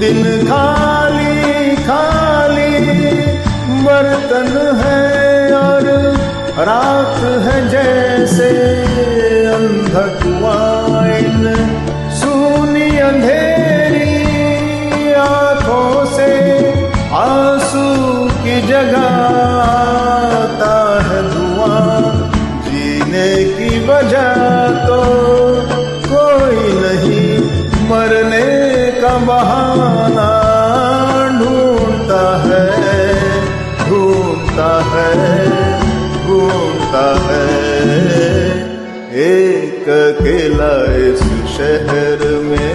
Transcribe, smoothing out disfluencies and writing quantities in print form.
दिन खाली खाली बर्तन है और रात है जैसे अंधकुआं। सूनी अंधेरी आंखों से आंसू की जगह आता है धुआं। जीने की वजह तो कोई नहीं, मरने का बहाना ढूंढता है, ढूंढता है, ढूंढता है। एक अकेला इस शहर में